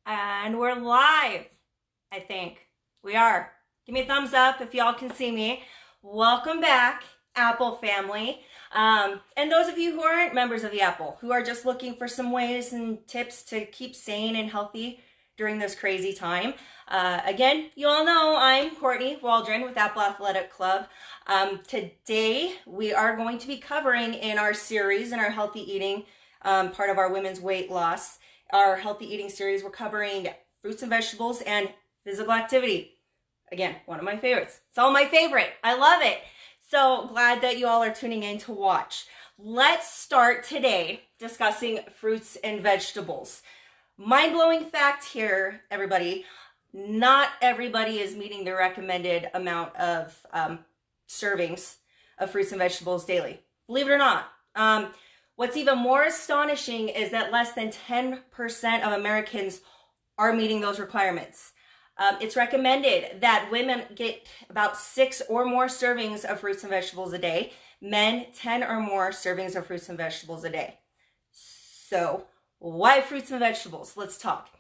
And we're live, I think. We are. Give me a thumbs up if y'all can see me. Welcome back, Apple family. And those of you who aren't members of the Apple, who are just looking for some ways and tips to keep sane and healthy during this crazy time. Again, you all know I'm Courtney Waldron with Apple Athletic Club. Today, we are going to be covering in our series, in our healthy eating, part of our women's weight loss, our healthy eating series, we're covering fruits and vegetables and physical activity. Again, one of my favorites. It's all my favorite. I love it. So glad that you all are tuning in to watch. Let's start today discussing fruits and vegetables. Mind-blowing fact here, everybody. Not everybody is meeting the recommended amount of servings of fruits and vegetables daily. Believe it or not. What's even more astonishing is that less than 10% of Americans are meeting those requirements. It's recommended that women get about 6 or more servings of fruits and vegetables a day. Men, 10 or more servings of fruits and vegetables a day. So, why fruits and vegetables? Let's talk.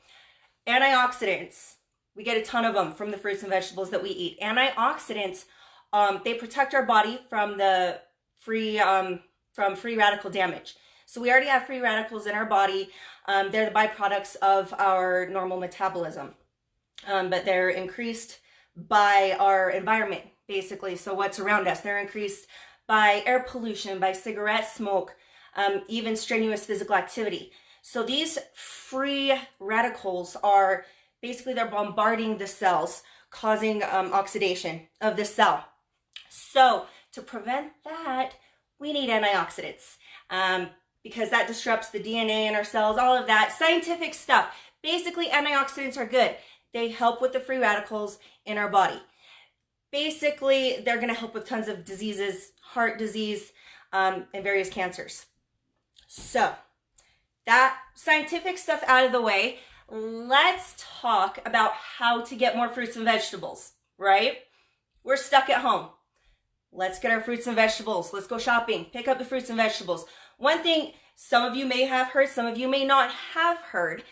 Antioxidants. We get a ton of them from the fruits and vegetables that we eat. Antioxidants, they protect our body from the free radical damage. So we already have free radicals in our body. They're the byproducts of our normal metabolism. But they're increased by our environment, basically. So what's around us. They're increased by air pollution, by cigarette smoke, even strenuous physical activity. So these free radicals are basically, they're bombarding the cells, causing oxidation of the cell. So to prevent that, we need antioxidants because that disrupts the DNA in our cells, all of that scientific stuff. Basically, antioxidants are good. They help with the free radicals in our body. Basically, they're going to help with tons of diseases, heart disease, and various cancers. So, that scientific stuff out of the way, let's talk about how to get more fruits and vegetables, right? We're stuck at home. Let's get our fruits and vegetables. Let's go shopping. Pick up the fruits and vegetables. One thing some of you may have heard, some of you may not have heard,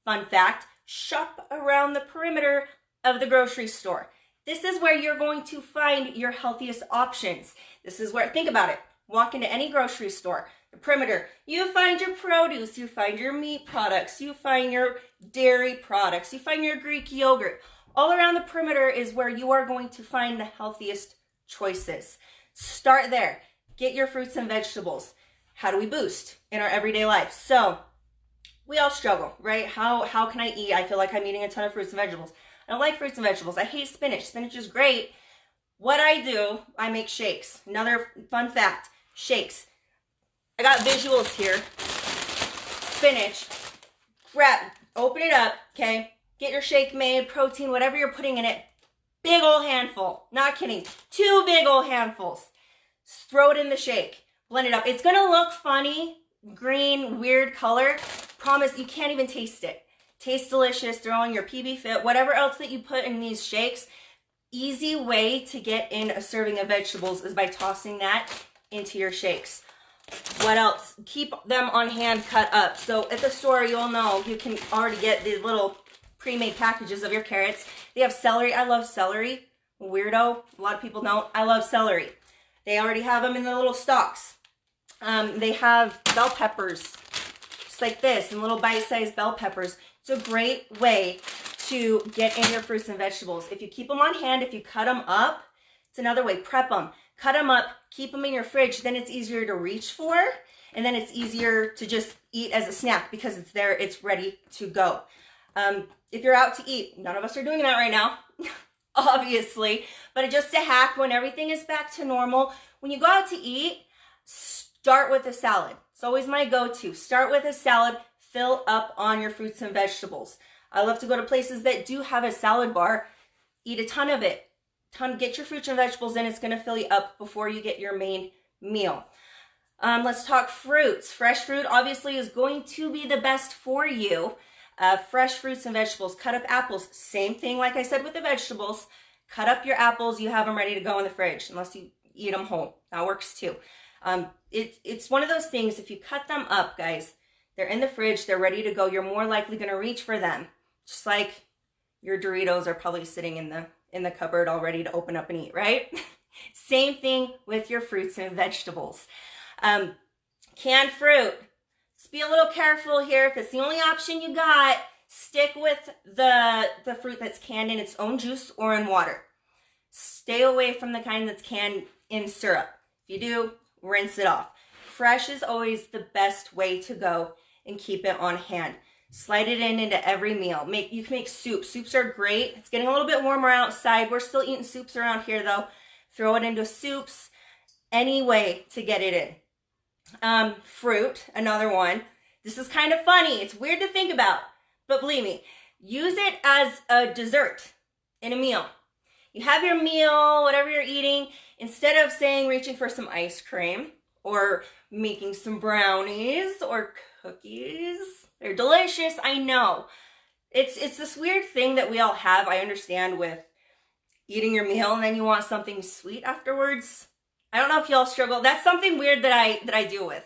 fun fact, shop around the perimeter of the grocery store. This is where you're going to find your healthiest options. This is where, think about it, walk into any grocery store, the perimeter, you find your produce, you find your meat products, you find your dairy products, you find your Greek yogurt. All around the perimeter is where you are going to find the healthiest choices. Start there. Get your fruits and vegetables. How do we boost in our everyday life? So we all struggle, right? How can I eat? I feel like I'm eating a ton of fruits and vegetables. I don't like fruits and vegetables. I hate spinach. Spinach is great. What I do, I make shakes. Another fun fact, shakes. I got visuals here. Spinach. Open it up, okay? Get your shake made, protein, whatever you're putting in it. Big old handful. Not kidding. 2 big old handfuls. Throw it in the shake. Blend it up. It's going to look funny. Green, weird color. Promise you can't even taste it. Tastes delicious. Throw in your PB Fit. Whatever else that you put in these shakes. Easy way to get in a serving of vegetables is by tossing that into your shakes. What else? Keep them on hand cut up. So at the store, you'll know you can already get these little pre-made packages of your carrots. They have celery. I love celery. Weirdo. A lot of people don't. I love celery. They already have them in the little stalks. They have bell peppers, just like this, and little bite-sized bell peppers. It's a great way to get in your fruits and vegetables. If you keep them on hand, if you cut them up, it's another way. Prep them. Cut them up. Keep them in your fridge. Then it's easier to reach for, and then it's easier to just eat as a snack because it's there. It's ready to go. If you're out to eat, none of us are doing that right now, obviously, but just a hack when everything is back to normal. When you go out to eat, start with a salad. It's always my go-to. Start with a salad, fill up on your fruits and vegetables. I love to go to places that do have a salad bar. Eat a ton of it. Get your fruits and vegetables in. It's going to fill you up before you get your main meal. Let's talk fruits. Fresh fruit obviously is going to be the best for you. Fresh fruits and vegetables. Cut up apples. Same thing like I said with the vegetables. Cut up your apples. You have them ready to go in the fridge unless you eat them whole. That works too. It's one of those things, if you cut them up, guys, they're in the fridge, they're ready to go. You're more likely going to reach for them Just like your Doritos are probably sitting in the cupboard all ready to open up and eat, right? Same thing with your fruits and vegetables. Canned fruit. Just be a little careful here. If it's the only option you got, stick with the fruit that's canned in its own juice or in water. Stay away from the kind that's canned in syrup. If you do, rinse it off. Fresh is always the best way to go and keep it on hand. Slide it into every meal. You can make soup. Soups are great. It's getting a little bit warmer outside. We're still eating soups around here though. Throw it into soups. Any way to get it in. Fruit, another one. This is kind of funny. It's weird to think about, but believe me, use it as a dessert in a meal. You have your meal, whatever you're eating, instead of reaching for some ice cream or making some brownies or cookies. They're delicious, I know. It's this weird thing that we all have, I understand, with eating your meal and then you want something sweet afterwards. I don't know if y'all struggle. That's something weird that I deal with.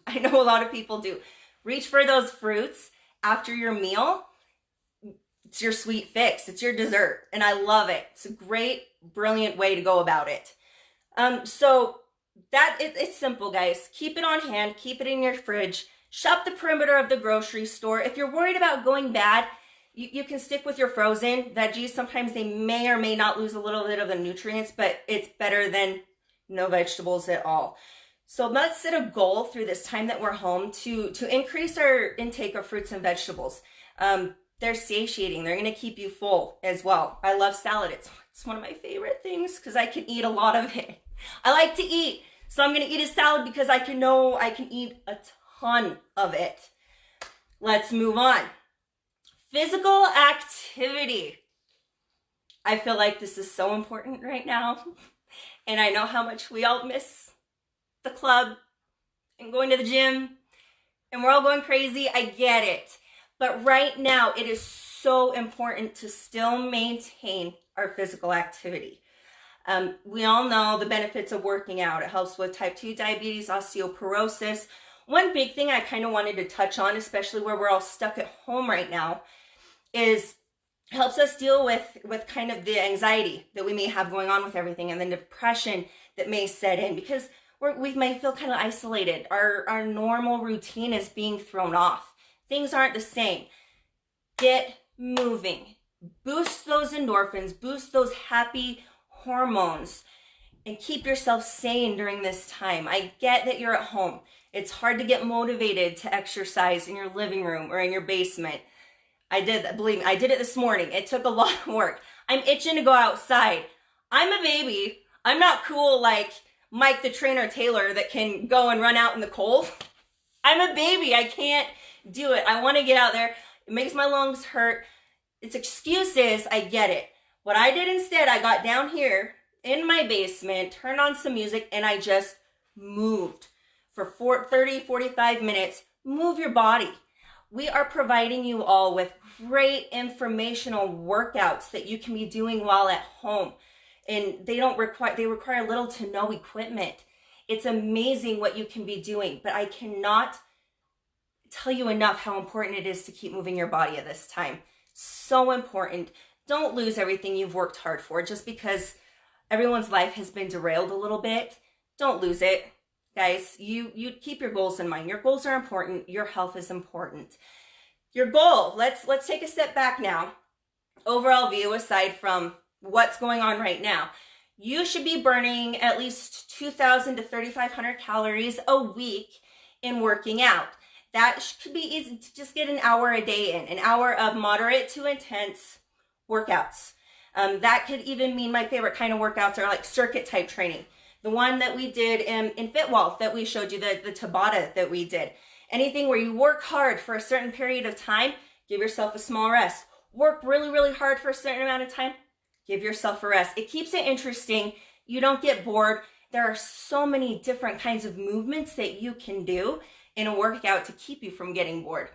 I know a lot of people do. Reach for those fruits after your meal. It's your sweet fix. It's your dessert. And I love it. It's a great, brilliant way to go about it. So it's simple, guys. Keep it on hand. Keep it in your fridge. Shop the perimeter of the grocery store. If you're worried about going bad, you can stick with your frozen veggies. Sometimes they may or may not lose a little bit of the nutrients, but it's better than no vegetables at all. So let's set a goal through this time that we're home to increase our intake of fruits and vegetables. They're satiating. They're going to keep you full as well. I love salad. It's one of my favorite things because I can eat a lot of it. I like to eat, so I'm going to eat a salad because I know I can eat a ton of it. Let's move on. Physical activity. I feel like this is so important right now. And I know how much we all miss the club and going to the gym. And we're all going crazy. I get it. But right now, it is so important to still maintain our physical activity. We all know the benefits of working out. It helps with type 2 diabetes, osteoporosis. One big thing I kind of wanted to touch on, especially where we're all stuck at home right now, is helps us deal with kind of the anxiety that we may have going on with everything and the depression that may set in because we may feel kind of isolated. Our normal routine is being thrown off. Things aren't the same. Get moving. Boost those endorphins. Boost those happy hormones. And keep yourself sane during this time. I get that you're at home. It's hard to get motivated to exercise in your living room or in your basement. Believe me, I did it this morning. It took a lot of work. I'm itching to go outside. I'm a baby. I'm not cool like Mike the Trainer Taylor that can go and run out in the cold. I'm a baby. I can't do it. I want to get out there. It makes my lungs hurt. It's excuses. I get it. What I did instead, I got down here in my basement, turned on some music, and I just moved for 30, 45 minutes. Move your body. We are providing you all with great informational workouts that you can be doing while at home. And they require little to no equipment. It's amazing what you can be doing, but I cannot tell you enough how important it is to keep moving your body at this time. So important. Don't lose everything you've worked hard for just because everyone's life has been derailed a little bit. Don't lose it. Guys, you keep your goals in mind. Your goals are important. Your health is important. Your goal, let's take a step back now. Overall view aside from what's going on right now. You should be burning at least 2,000 to 3,500 calories a week in working out. That should be easy to just get an hour a day in, an hour of moderate to intense workouts. That could even mean my favorite kind of workouts are like circuit type training. The one that we did in FitWall that we showed you, the Tabata that we did. Anything where you work hard for a certain period of time, give yourself a small rest. Work really, really hard for a certain amount of time, give yourself a rest. It keeps it interesting. You don't get bored. There are so many different kinds of movements that you can do in a workout to keep you from getting bored.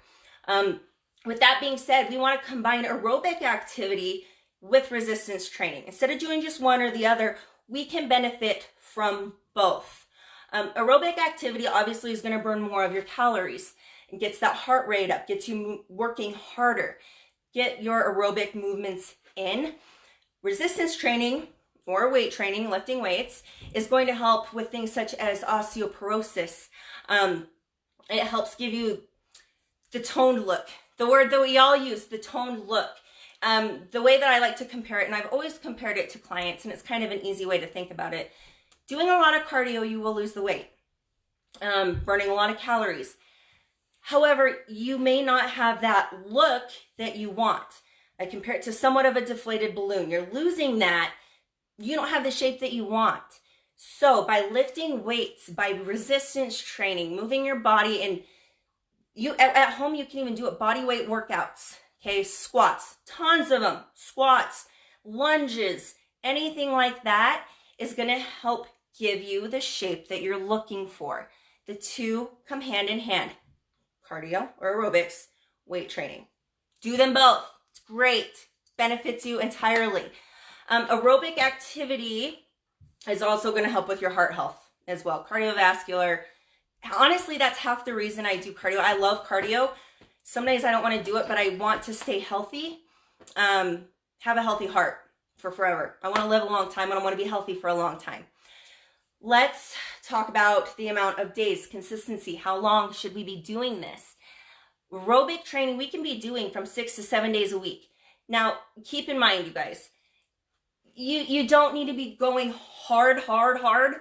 With that being said, we want to combine aerobic activity with resistance training. Instead of doing just one or the other, we can benefit from both. Aerobic activity obviously is going to burn more of your calories and gets that heart rate up, gets you working harder. get your aerobic movements in. Resistance training or weight training, lifting weights, is going to help with things such as osteoporosis. It helps give you the toned look. The word that we all use, the toned look. The way that I like to compare it, and I've always compared it to clients, and it's kind of an easy way to think about it. Doing a lot of cardio, you will lose the weight. Burning a lot of calories. However, you may not have that look that you want. I compare it to somewhat of a deflated balloon. You're losing that. You don't have the shape that you want. So by lifting weights, by resistance training, moving your body, and you at home, you can even do it, body weight workouts. Okay, squats, tons of them, squats, lunges, anything like that is going to help give you the shape that you're looking for. The two come hand in hand, cardio or aerobics, weight training. Do them both. It's great. Benefits you entirely. Aerobic activity is also going to help with your heart health as well. Cardiovascular. Honestly, that's half the reason I do cardio. I love cardio. Some days I don't want to do it, but I want to stay healthy. Have a healthy heart for forever. I want to live a long time, and I want to be healthy for a long time. Let's talk about the amount of days, consistency. How long should we be doing this? Aerobic training we can be doing from 6 to 7 days a week. Now, keep in mind, you guys, you don't need to be going hard,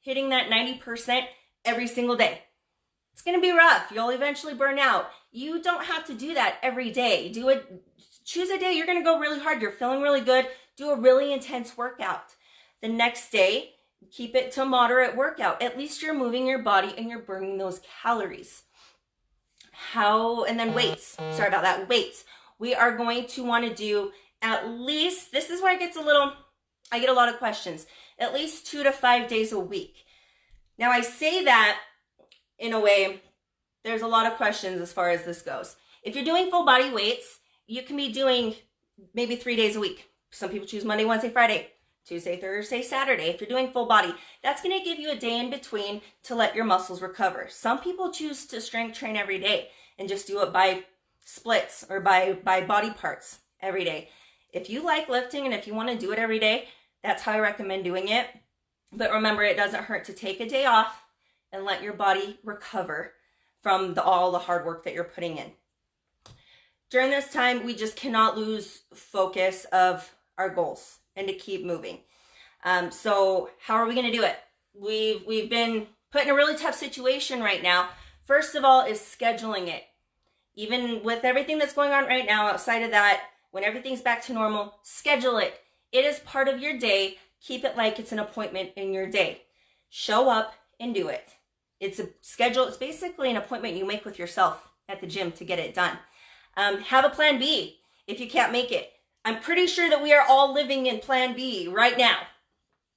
hitting that 90% every single day. It's going to be rough. You'll eventually burn out. You don't have to do that every day. Do it. Choose a day you're going to go really hard. You're feeling really good. Do a really intense workout. The next day, keep it to moderate workout. At least you're moving your body and you're burning those calories. And then weights. Sorry about that. Weights. We are going to want to do at least, this is where it gets I get a lot of questions, at least 2 to 5 days a week. Now I say that in a way, there's a lot of questions as far as this goes. If you're doing full body weights, you can be doing maybe 3 days a week. Some people choose Monday, Wednesday, Friday, Tuesday, Thursday, Saturday. If you're doing full body, that's going to give you a day in between to let your muscles recover. Some people choose to strength train every day and just do it by splits or by body parts every day. If you like lifting and if you want to do it every day, that's how I recommend doing it. But remember, it doesn't hurt to take a day off and let your body recover from all the hard work that you're putting in. During this time, we just cannot lose focus of our goals and to keep moving. So how are we going to do it? We've been put in a really tough situation right now. First of all is scheduling it. Even with everything that's going on right now, outside of that, when everything's back to normal, schedule it. It is part of your day. Keep it like it's an appointment in your day. Show up and do it. It's a schedule. It's basically an appointment you make with yourself at the gym to get it done. Have a plan B if you can't make it. I'm pretty sure that we are all living in plan B right now.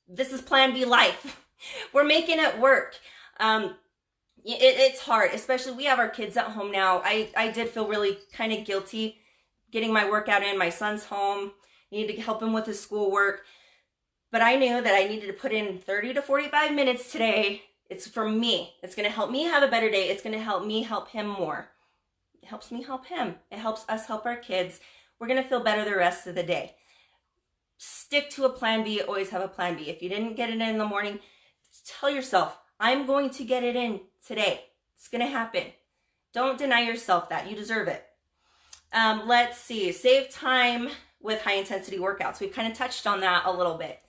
This is plan B life. We're making it work. It's hard, especially we have our kids at home now. I did feel really kind of guilty getting my workout in. My son's home. Needed to help him with his schoolwork. But I knew that I needed to put in 30 to 45 minutes today. It's for me. It's going to help me have a better day. It's going to help me help him more. It helps me help him. It helps us help our kids. We're going to feel better the rest of the day. Stick to a plan B. Always have a plan B. If you didn't get it in the morning, tell yourself, I'm going to get it in today. It's going to happen. Don't deny yourself that. You deserve it. Let's see. Save time with high intensity workouts. We've kind of touched on that a little bit.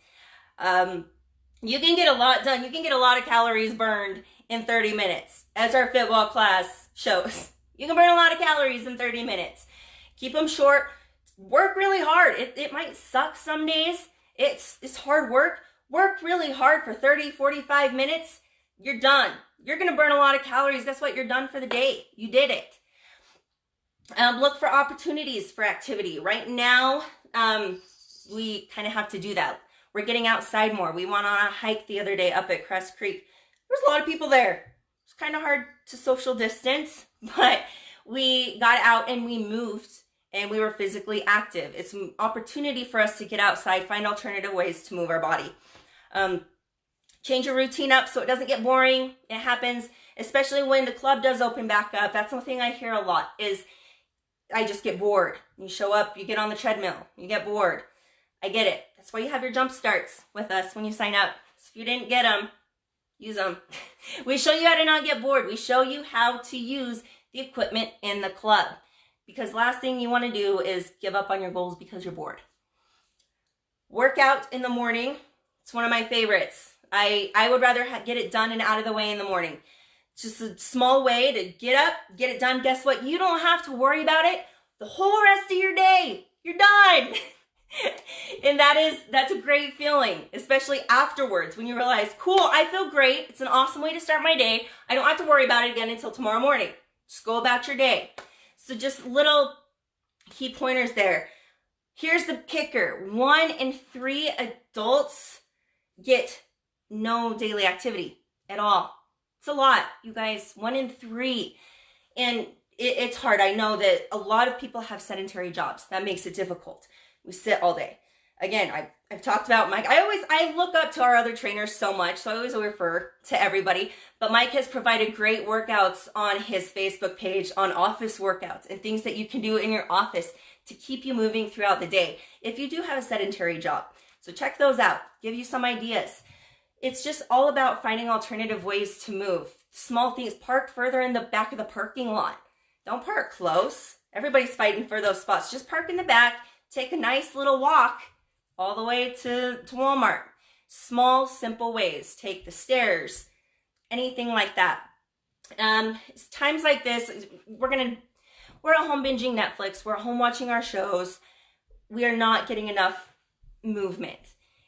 You can get a lot done. You can get a lot of calories burned in 30 minutes, as our Fitball class shows. You can burn a lot of calories in 30 minutes. Keep them short. Work really hard. It might suck some days. It's hard work. Work really hard for 30, 45 minutes. You're done. You're going to burn a lot of calories. Guess what? You're done for the day. You did it. Look for opportunities for activity. Right now, we kind of have to do that. We're getting outside more. We went on a hike the other day up at Crest Creek. There's a lot of people there. It's kind of hard to social distance, but we got out and we moved and we were physically active. It's an opportunity for us to get outside, find alternative ways to move our body. Change your routine up so it doesn't get boring. It happens, especially when the club does open back up. That's one thing I hear a lot is I just get bored. You show up, you get on the treadmill, you get bored. I get it. That's why you have your jump starts with us when you sign up. So if you didn't get them, use them. We show you how to not get bored. We show you how to use the equipment in the club. Because last thing you want to do is give up on your goals because you're bored. Workout in the morning. It's one of my favorites. I would rather get it done and out of the way in the morning. Just a small way to get up, get it done. Guess what? You don't have to worry about it the whole rest of your day. You're done. And that's a great feeling, especially afterwards when you realize, cool, I feel great. It's an awesome way to start my day. I don't have to worry about it again until tomorrow morning. Just go about your day. So just little key pointers there. Here's the kicker. 1 in 3 adults get no daily activity at all. It's a lot, you guys. 1 in 3. And it's hard. I know that a lot of people have sedentary jobs. That makes it difficult. We sit all day. Again, I've talked about Mike. I look up to our other trainers so much, so I always refer to everybody. But Mike has provided great workouts on his Facebook page on office workouts and things that you can do in your office to keep you moving throughout the day if you do have a sedentary job. So check those out. Give you some ideas. It's just all about finding alternative ways to move. Small things. Park further in the back of the parking lot. Don't park close. Everybody's fighting for those spots. Just park in the back. Take a nice little walk all the way to Walmart. Small, simple ways. Take the stairs. Anything like that. Times like this, we're at home binging Netflix. We're at home watching our shows. We are not getting enough movement.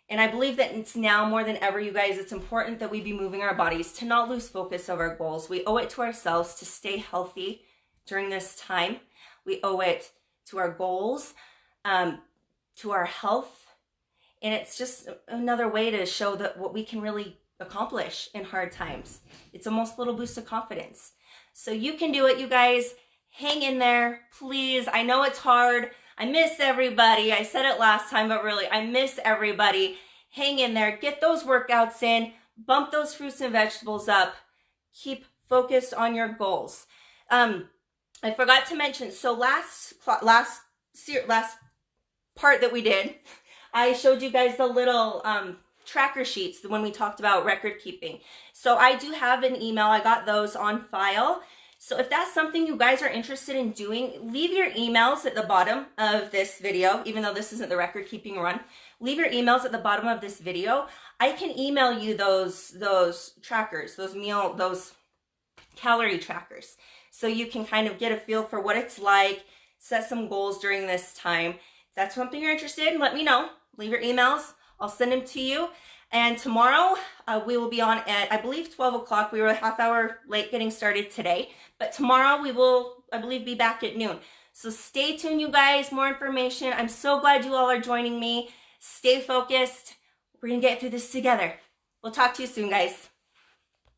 And I believe that it's now more than ever, you guys, it's important that we be moving our bodies to not lose focus of our goals. We owe it to ourselves to stay healthy during this time. We owe it to our goals, to our health. And it's just another way to show that what we can really accomplish in hard times. It's almost a little boost of confidence. So you can do it, you guys. Hang in there, please. I know it's hard. I miss everybody. I said it last time, but really, I miss everybody. Hang in there. Get those workouts in. Bump those fruits and vegetables up. Keep focused on your goals. I forgot to mention, so last part that we did, I showed you guys the little tracker sheets when we talked about record keeping. So I do have an email. I got those on file. So if that's something you guys are interested in doing, leave your emails at the bottom of this video, even though this isn't the record keeping run. Leave your emails at the bottom of this video. I can email you those trackers, those calorie trackers. So you can kind of get a feel for what it's like, set some goals during this time. If that's something you're interested in, let me know. Leave your emails. I'll send them to you. And tomorrow we will be on at, I believe, 12 o'clock. We were a half hour late getting started today. But tomorrow we will, I believe, be back at noon. So stay tuned, you guys. More information. I'm so glad you all are joining me. Stay focused. We're going to get through this together. We'll talk to you soon, guys.